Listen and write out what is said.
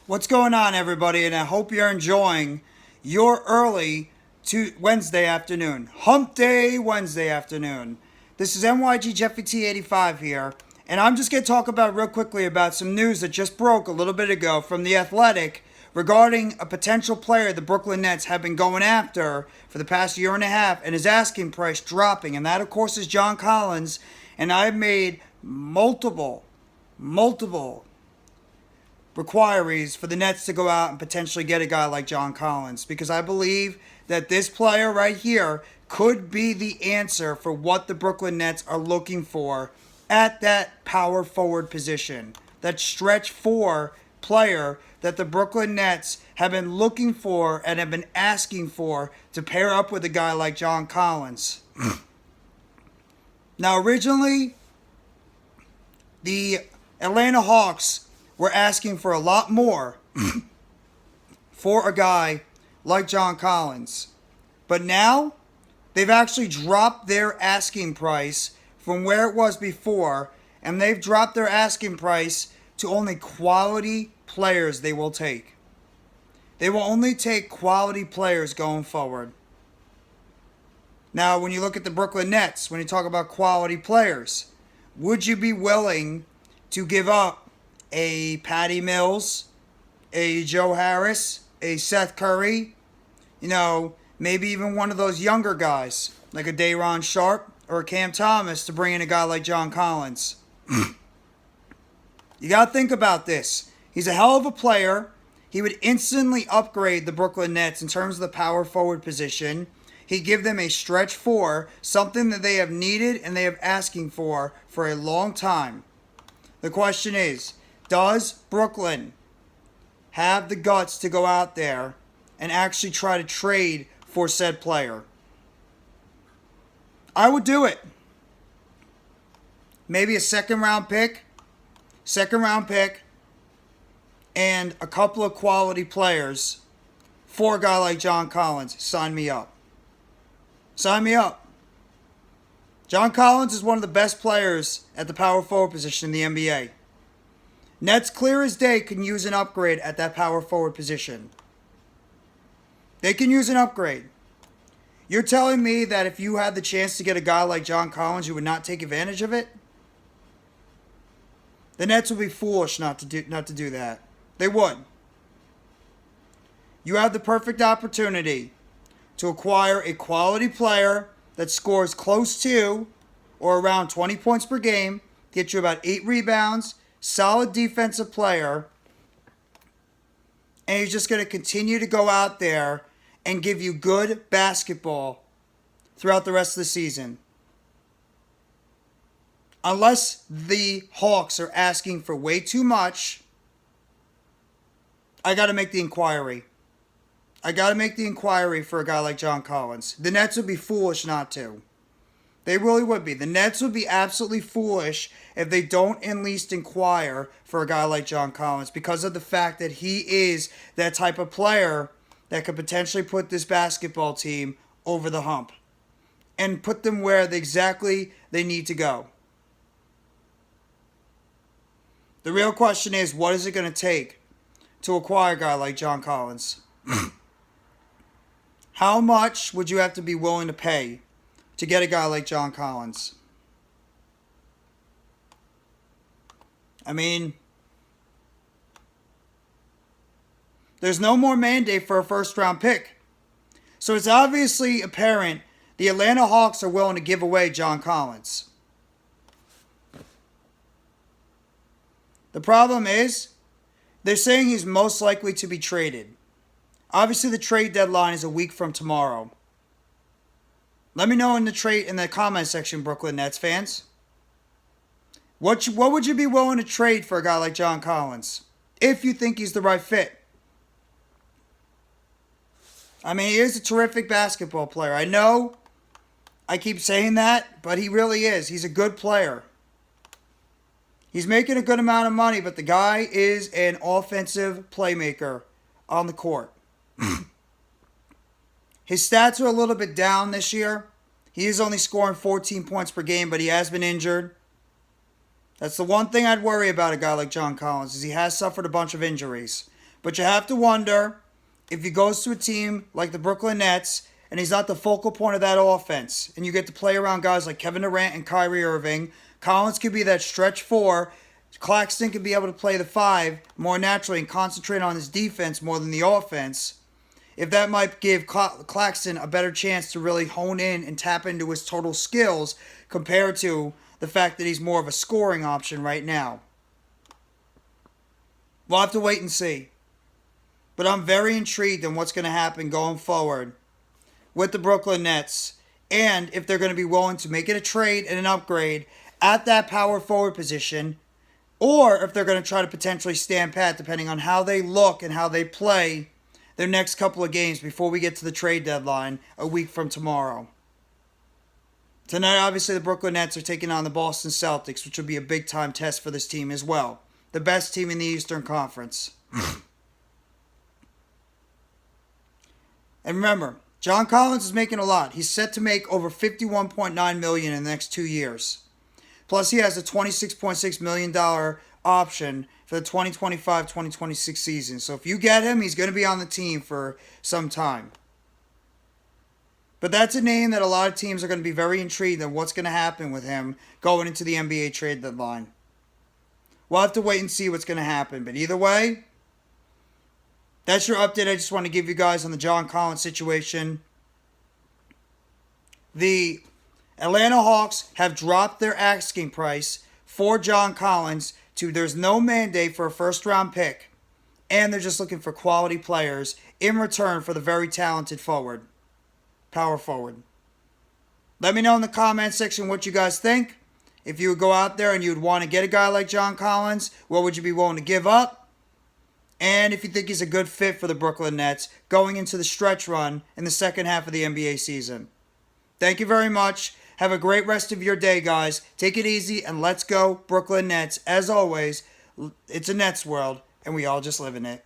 What's going on, everybody? And I hope you're enjoying your early Wednesday afternoon. Hump Day Wednesday afternoon. This is NYG Jeffy T85 here. And I'm just going to talk about real quickly about some news that just broke a little bit ago from The Athletic regarding a potential player the Brooklyn Nets have been going after for the past year and a half and his asking price dropping. And that, of course, is John Collins. And I've made multiple requires for the Nets to go out and potentially get a guy like John Collins, because I believe that this player right here could be the answer for what the Brooklyn Nets are looking for at that power forward position, that stretch four player that the Brooklyn Nets have been looking for and have been asking for to pair up with a guy like John Collins. Now, originally, the AtlantaHawks we're asking for a lot more for a guy like John Collins. But now, they've actually dropped their asking price from where it was before, and they've dropped their asking price to only quality players they will take. They will only take quality players going forward. Now, when you look at the Brooklyn Nets, when you talk about quality players, would you be willing to give up a Patty Mills, a Joe Harris, a Seth Curry, maybe even one of those younger guys, like a Day'Ron Sharpe or a Cam Thomas, to bring in a guy like John Collins? You got to think about this. He's a hell of a player. He would instantly upgrade the Brooklyn Nets in terms of the power forward position. He'd give them a stretch four, something that they have needed and they have asking for a long time. The question is, does Brooklyn have the guts to go out there and actually try to trade for said player? I would do it. Maybe a second round pick, and a couple of quality players for a guy like John Collins. Sign me up. Sign me up. John Collins is one of the best players at the power forward position in the NBA. Nets, clear as day, can use an upgrade at that power forward position. They can use an upgrade. You're telling me that if you had the chance to get a guy like John Collins, you would not take advantage of it? The Nets would be foolish not to do that. They would. You have the perfect opportunity to acquire a quality player that scores close to or around 20 points per game, get you about 8 rebounds, solid defensive player, and he's just going to continue to go out there and give you good basketball throughout the rest of the season. Unless the Hawks are asking for way too much, I got to make the inquiry. I got to make the inquiry for a guy like John Collins. The Nets would be foolish not to. They really would be. The Nets would be absolutely foolish if they don't at least inquire for a guy like John Collins, because of the fact that he is that type of player that could potentially put this basketball team over the hump and put them where exactly they need to go. The real question is, what is it going to take to acquire a guy like John Collins? How much would you have to be willing to pay to get a guy like John Collins? I mean, there's no more mandate for a first-round pick. So it's obviously apparent the Atlanta Hawks are willing to give away John Collins. The problem is, they're saying he's most likely to be traded. Obviously, the trade deadline is a week from tomorrow. Let me know in the comment section, Brooklyn Nets fans. What would you be willing to trade for a guy like John Collins, if you think he's the right fit? I mean, he is a terrific basketball player. I know I keep saying that, but he really is. He's a good player. He's making a good amount of money, but the guy is an offensive playmaker on the court. His stats are a little bit down this year. He is only scoring 14 points per game, but he has been injured. That's the one thing I'd worry about a guy like John Collins, is he has suffered a bunch of injuries. But you have to wonder if he goes to a team like the Brooklyn Nets and he's not the focal point of that offense, and you get to play around guys like Kevin Durant and Kyrie Irving, Collins could be that stretch 4, Claxton could be able to play the 5 more naturally and concentrate on his defense more than the offense. If that might give Claxton a better chance to really hone in and tap into his total skills compared to the fact that he's more of a scoring option right now. We'll have to wait and see. But I'm very intrigued in what's going to happen going forward with the Brooklyn Nets, and if they're going to be willing to make it a trade and an upgrade at that power forward position, or if they're going to try to potentially stand pat depending on how they look and how they play their next couple of games before we get to the trade deadline a week from tomorrow. Tonight, obviously, the Brooklyn Nets are taking on the Boston Celtics, which will be a big-time test for this team as well. The best team in the Eastern Conference. And remember, John Collins is making a lot. He's set to make over $51.9 million in the next 2 years. Plus, he has a $26.6 million option for the 2025-2026 season. So if you get him, he's going to be on the team for some time. But that's a name that a lot of teams are going to be very intrigued in what's going to happen with him going into the NBA trade deadline. We'll have to wait and see what's going to happen. But either way, that's your update I just want to give you guys on the John Collins situation. The Atlanta Hawks have dropped their asking price for John Collins to there's no mandate for a first-round pick. And they're just looking for quality players in return for the very talented forward. Power forward. Let me know in the comment section what you guys think. If you would go out there and you would want to get a guy like John Collins, what would you be willing to give up? And if you think he's a good fit for the Brooklyn Nets going into the stretch run in the second half of the NBA season. Thank you very much. Have a great rest of your day, guys. Take it easy and let's go Brooklyn Nets. As always, it's a Nets world and we all just live in it.